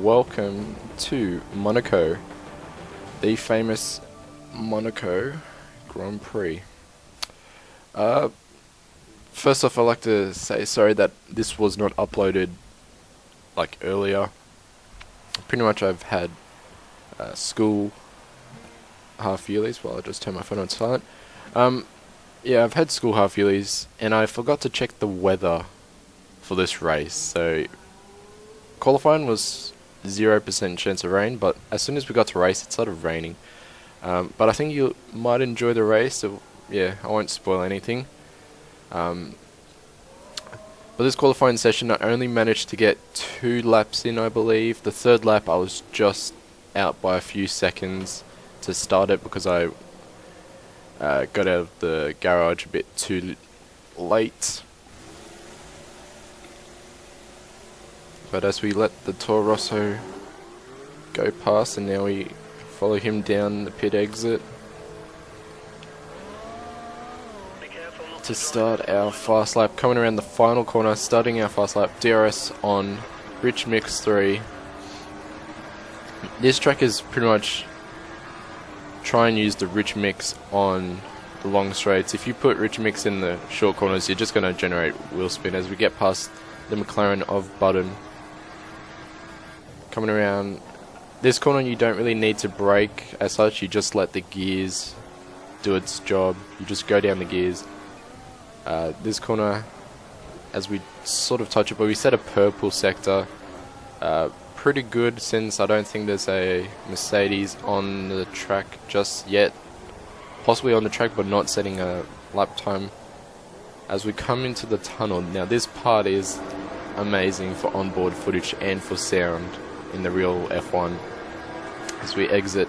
welcome to Monaco, the famous Monaco Grand Prix. First off, I'd like to say sorry that this was not uploaded like earlier. Pretty much I've had school half yearlies. Well, I'll just turn my phone on silent. Yeah, I've had school half yearlies, and I forgot to check the weather for this race. So qualifying was 0% chance of rain, but as soon as we got to race, it started raining. But I think you might enjoy the race, so yeah, I won't spoil anything. But this qualifying session, I only managed to get 2 laps in, I believe. The third lap, I was just out by a few seconds to start it because I got out of the garage a bit too late. But as we let the Toro Rosso go past, and now we follow him down the pit exit to start our fast lap. Coming around the final corner, starting our fast lap, DRS on, Rich Mix 3. This track is pretty much try and use the Rich Mix on the long straights. If you put Rich Mix in the short corners, you're just going to generate wheel spin as we get past the McLaren of Button. Coming around this corner, you don't really need to brake as such, you just let the gears do its job. You just go down the gears. This corner, as we sort of touch it, but we set a purple sector. Pretty good, since I don't think there's a Mercedes on the track just yet. Possibly on the track, but not setting a lap time. As we come into the tunnel, now this part is amazing for onboard footage and for sound in the real F1. As we exit,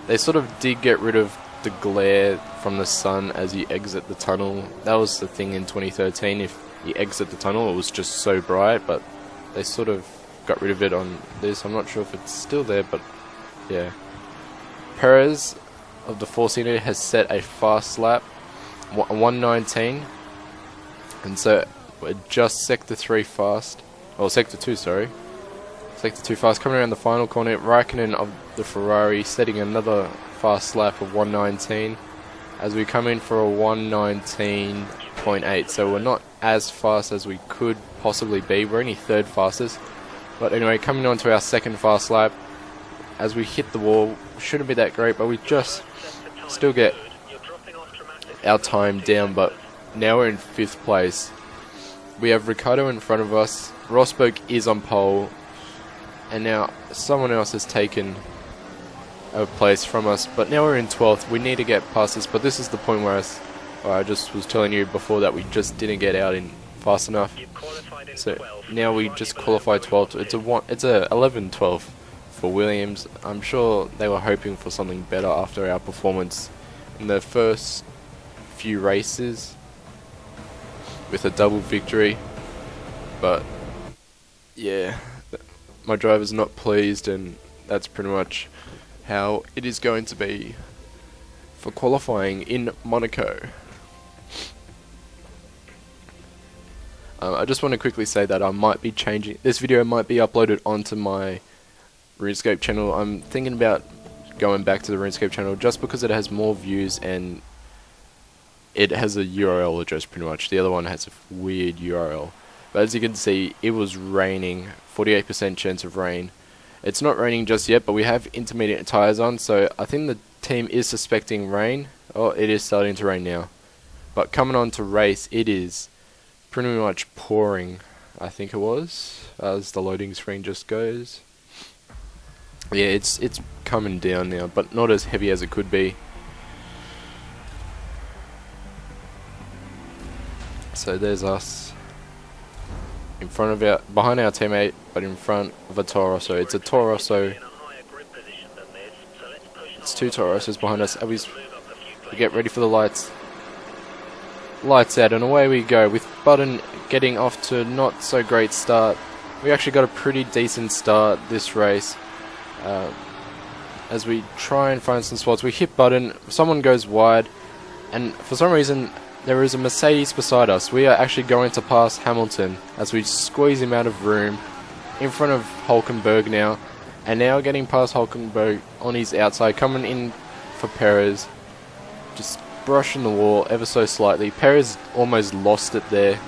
they sort of did get rid of the glare from the sun as you exit the tunnel. That was the thing in 2013, if you exit the tunnel it was just so bright, but they sort of got rid of it on this. I'm not sure if it's still there, but yeah. Perez of the 4-seater has set a fast lap, 1:19, and so we're just sector 3 fast, or sector 2, sorry. Sector 2 fast, coming around the final corner. Raikkonen of the Ferrari setting another fast lap of 1:19 as we come in for a 1:19.8, so we're not as fast as we could possibly be. We're only 3rd fastest, but anyway, coming on to our 2nd fast lap as we hit the wall. Shouldn't be that great, but we just still get our time down. But now we're in 5th place. We have Ricciardo in front of us. Rosberg is on pole, and now someone else has taken a place from us, but now we're in 12th. We need to get past this, but this is the point where I just was telling you before that we just didn't get out in fast enough. So now we just qualify 12th. It's a 11-12 for Williams. I'm sure they were hoping for something better after our performance in the first few races with a double victory, but yeah, my driver's not pleased, and that's pretty much how it is going to be for qualifying in Monaco. I just want to quickly say that I might be changing this video. Might be uploaded onto my RuneScape channel. I'm thinking about going back to the RuneScape channel just because it has more views and it has a URL address pretty much. The other one has a weird URL. But as you can see, it was raining, 48% chance of rain. It's not raining just yet, but we have intermediate tyres on, so I think the team is suspecting rain. Oh, it is starting to rain now. But coming on to race, it is pretty much pouring, I think it was, as the loading screen just goes. Yeah, it's coming down now, but not as heavy as it could be. So there's us in front of behind our teammate, but in front of a Toro Rosso. It's a Toro Rosso. It's 2 Toro Rossos behind us. We get ready for the lights. Lights out, and away we go with Button getting off to not so great start. We actually got a pretty decent start this race. As we try and find some spots, we hit Button. Someone goes wide, and for some reason there is a Mercedes beside us. We are actually going to pass Hamilton as we squeeze him out of room. in front of Hulkenberg now, and now getting past Hulkenberg on his outside, coming in for Perez, just brushing the wall ever so slightly. Perez almost lost it there,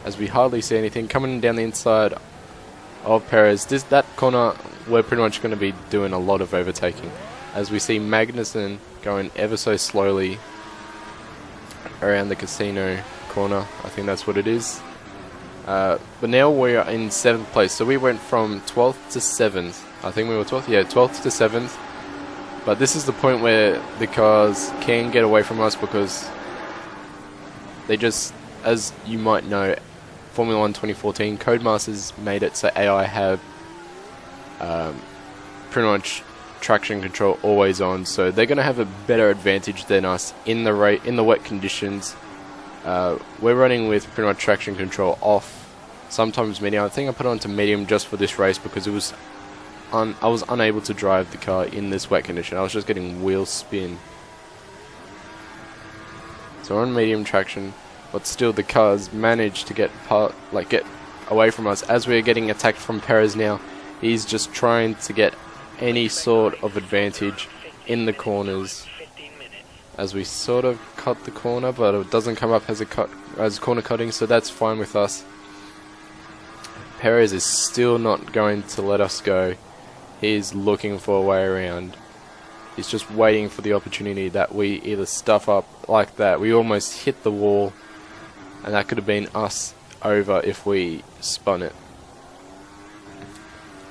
as we hardly see anything. Coming down the inside of Perez, that corner we're pretty much going to be doing a lot of overtaking, as we see Magnussen going ever so slowly around the casino corner. I think that's what it is. But now we are in 7th place, so we went from 12th to 7th. I think we were 12th, yeah, 12th to 7th. But this is the point where the cars can get away from us, because they just, as you might know, Formula 1 2014, Codemasters made it so AI have pretty much traction control always on, so they're going to have a better advantage than us in the wet conditions. We're running with pretty much traction control off, sometimes medium. I think I put it onto medium just for this race because it was I was unable to drive the car in this wet condition. I was just getting wheel spin. So we're on medium traction, but still the cars managed to get away from us as we're getting attacked from Perez now. He's just trying to get any sort of advantage in the corners, as we sort of cut the corner, but it doesn't come up as corner cutting, so that's fine with us. Perez is still not going to let us go. He's looking for a way around. He's just waiting for the opportunity that we either stuff up like that. We almost hit the wall, and that could have been us over if we spun it.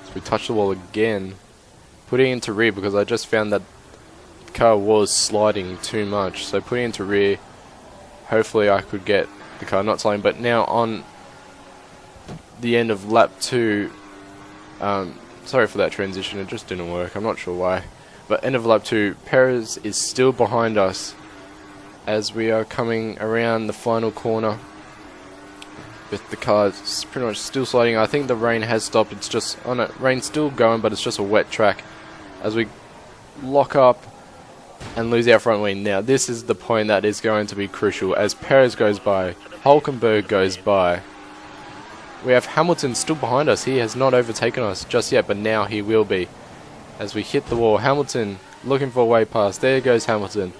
So we touch the wall again, putting it into rear because I just found that the car was sliding too much. So putting it into rear, hopefully I could get the car not sliding. But now on the end of lap 2, sorry for that transition, it just didn't work, I'm not sure why. But end of lap 2, Perez is still behind us as we are coming around the final corner with the car pretty much still sliding. I think the rain has stopped, it's just, oh no, rain's still going, but it's just a wet track as we lock up and lose our front wing. Now this is the point that is going to be crucial as Perez goes by, Hulkenberg goes by. We have Hamilton still behind us. He has not overtaken us just yet, but now he will be. As we hit the wall, Hamilton looking for a way past. There goes Hamilton.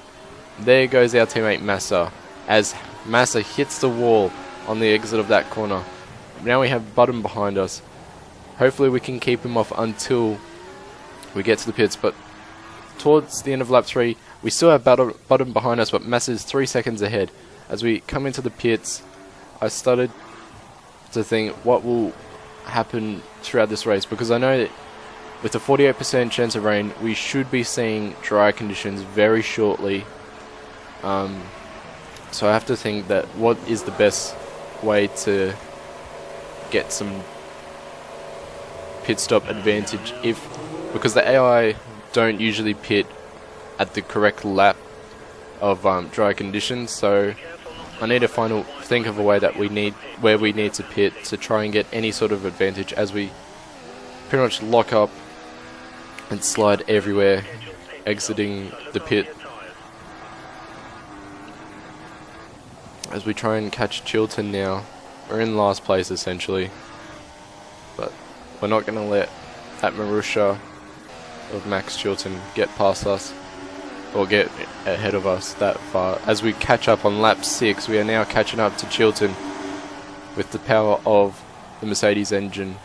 There goes our teammate Massa. As Massa hits the wall on the exit of that corner. Now we have Button behind us. Hopefully we can keep him off until we get to the pits. But towards the end of lap 3, we still have Button behind us, but Massa's 3 seconds ahead. As we come into the pits, I started to think what will happen throughout this race, because I know that with a 48% chance of rain, we should be seeing dry conditions very shortly. So I have to think that what is the best way to get some pit stop advantage, because the AI don't usually pit at the correct lap of dry conditions, so I need to think of a way that we need to pit to try and get any sort of advantage as we pretty much lock up and slide everywhere, exiting the pit. As we try and catch Chilton now, we're in last place essentially, but we're not going to let that Marussia of Max Chilton get past us or get ahead of us that far. As we catch up on lap 6, we are now catching up to Chilton with the power of the Mercedes engine.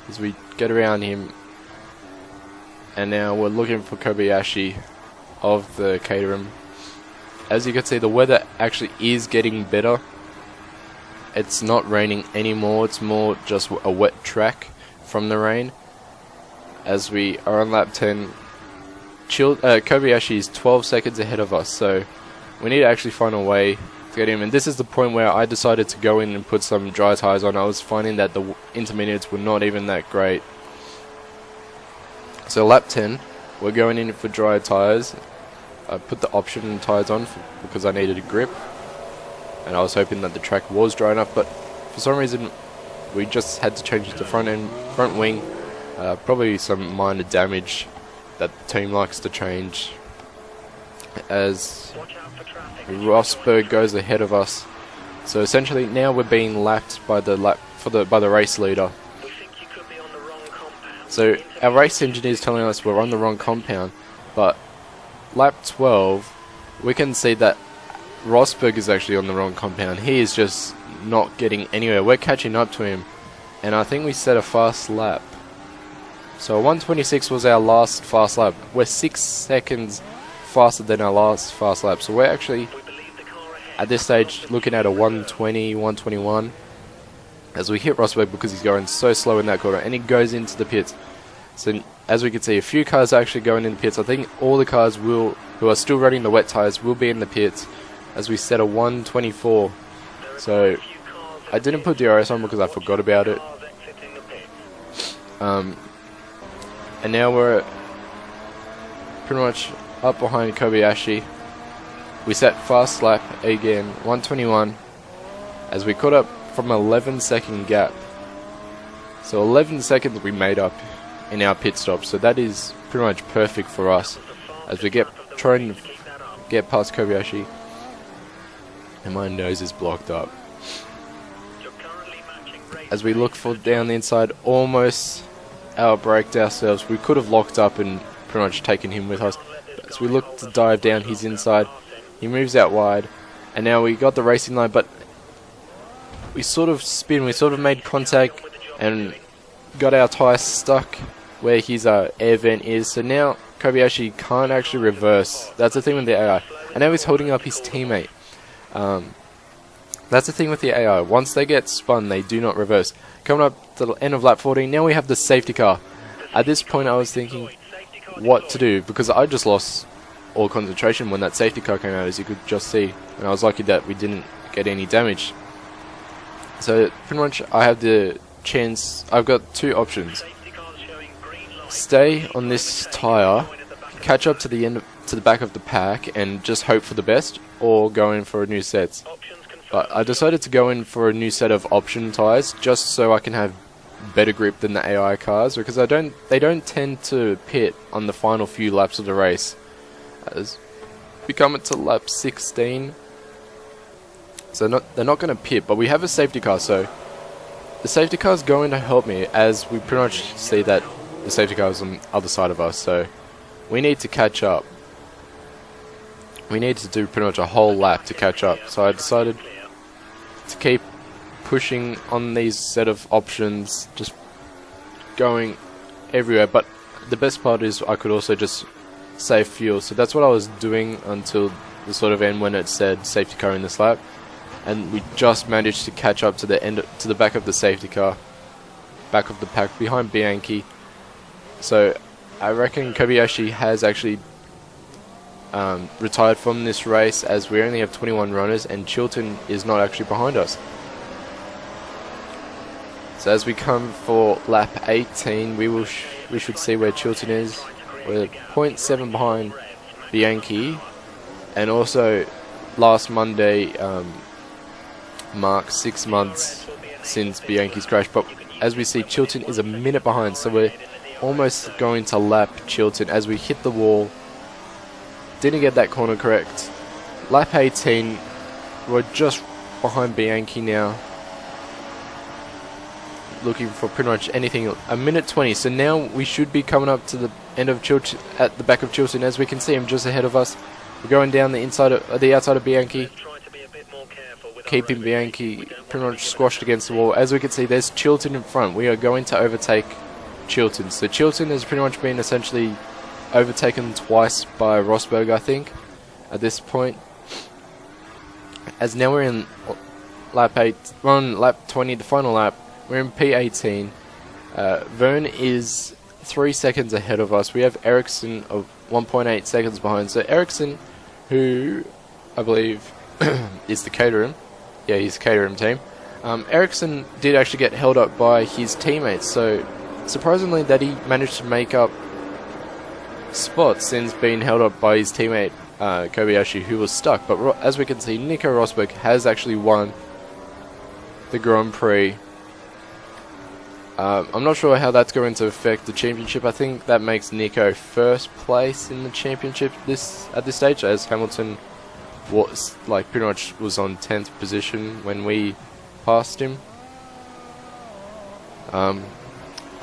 As we get around him, and now we're looking for Kobayashi of the Caterham. As you can see, the weather actually is getting better. It's not raining anymore, it's more just a wet track from the rain. As we are on lap 10, Kobayashi is 12 seconds ahead of us, so we need to actually find a way to get him. And this is the point where I decided to go in and put some dry tyres on. I was finding that the intermediates were not even that great. So lap 10, we're going in for dry tyres. I put the option tyres on because I needed a grip, and I was hoping that the track was dry enough, but for some reason we just had to change the front wing. Probably some minor damage that the team likes to change. As Rosberg goes ahead of us So essentially now we're being lapped by the race leader. So our race engineer is telling us we're on the wrong compound, but lap 12 we can see that Rosberg is actually on the wrong compound. He is just not getting anywhere. We're catching up to him, and I think we set a fast lap. So 1:26 was our last fast lap. We're 6 seconds faster than our last fast lap. So we're actually, at this stage, looking at a 1:20, 1:21 as we hit Rosberg because he's going so slow in that corner, and he goes into the pits. So as we can see, a few cars are actually going in the pits. I think all the cars who are still running the wet tyres will be in the pits as we set a 1:24. So I didn't put DRS on because I forgot about it. And now we're pretty much up behind Kobayashi. We set fast lap again, 1:21, as we caught up from 11-second gap. So 11 seconds we made up in our pit stop. So that is pretty much perfect for us as we trying to get past Kobayashi. And my nose is blocked up. As we look for down the inside, almost outbraked ourselves. We could have locked up and pretty much taken him with us. As we look to dive down, he's inside. He moves out wide, and now we got the racing line, but we sort of spin. We sort of made contact and got our tyre stuck where his air vent is. So now Kobayashi can't actually reverse. That's the thing with the AI. And now he's holding up his teammate. That's the thing with the AI. Once they get spun, they do not reverse. Coming up to the end of lap 14, now we have the safety car. At this point, I was thinking what to do because I just lost all concentration when that safety car came out, as you could just see. And I was lucky that we didn't get any damage. So pretty much, I have the chance. I've got two options: stay on this tire, catch up to the back of the pack, and just hope for the best, or go in for a new set. But I decided to go in for a new set of option tyres just so I can have better grip than the AI cars, because they don't tend to pit on the final few laps of the race. As we come to lap 16, so they're not going to pit, but we have a safety car, so the safety car is going to help me, as we pretty much see that the safety car is on the other side of us, so we need to catch up. We need to do pretty much a whole lap to catch up, so I decided to keep pushing on these set of options, just going everywhere. But the best part is I could also just save fuel, so that's what I was doing until the sort of end when it said safety car in this lap, and we just managed to catch up to the back of the safety car, back of the pack behind Bianchi. So I reckon Kobayashi has actually retired from this race, as we only have 21 runners and Chilton is not actually behind us. So as we come for lap 18, we should see where Chilton is. We're 0.7 behind Bianchi, and also last Monday marked 6 months since Bianchi's crash, but as we see, Chilton is a minute behind, so we're almost going to lap Chilton as we hit the wall. Didn't get that corner correct. Lap 18, we're just behind Bianchi now. Looking for pretty much anything. A minute 20, so now we should be coming up to the end of Chilton, at the back of Chilton, as we can see him just ahead of us. We're going down the outside of Bianchi, keeping Bianchi pretty much squashed against the wall. As we can see, there's Chilton in front. We are going to overtake Chilton. So Chilton has pretty much been essentially overtaken twice by Rosberg, I think, at this point. As now we're in lap 8, we're on lap 20, the final lap. We're in P18. Vern is 3 seconds ahead of us. We have Ericsson of 1.8 seconds behind. So Ericsson, who I believe is the Caterham. Yeah, he's the Caterham team. Ericsson did actually get held up by his teammates. So surprisingly that he managed to make up spots since being held up by his teammate Kobayashi, who was stuck. But as we can see, Nico Rosberg has actually won the Grand Prix. I'm not sure how that's going to affect the championship. I think that makes Nico first place in the championship at this stage, as Hamilton was like pretty much was on 10th position when we passed him.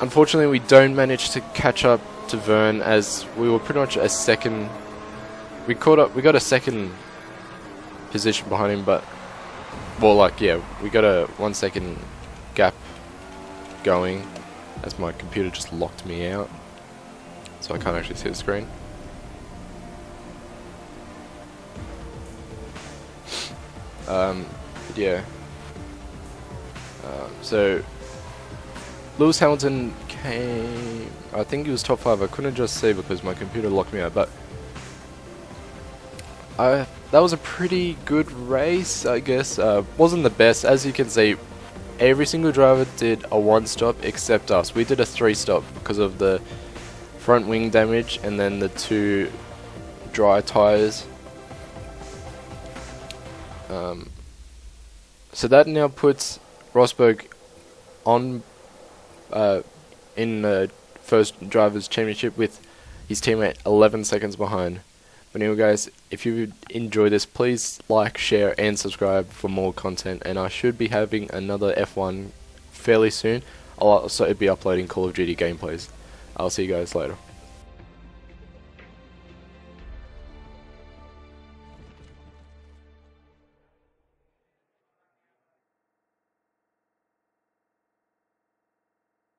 Unfortunately, we don't manage to catch up to Vern, as we were pretty much a second. We got a second position behind him, but well, like yeah, we got a 1 second gap going, as my computer just locked me out, so I can't actually see the screen. Yeah. So Lewis Hamilton came, I think he was top 5. I couldn't just see because my computer locked me out, but that was a pretty good race, I guess. Wasn't the best, as you can see. Every single driver did a 1-stop except us. We did a 3-stop because of the front wing damage and then the 2 dry tires. So that now puts Rosberg on in the first drivers' championship with his teammate 11 seconds behind. But anyway, guys, if you enjoy this, please like, share, and subscribe for more content. And I should be having another F1 fairly soon. I'll also be uploading Call of Duty gameplays. I'll see you guys later.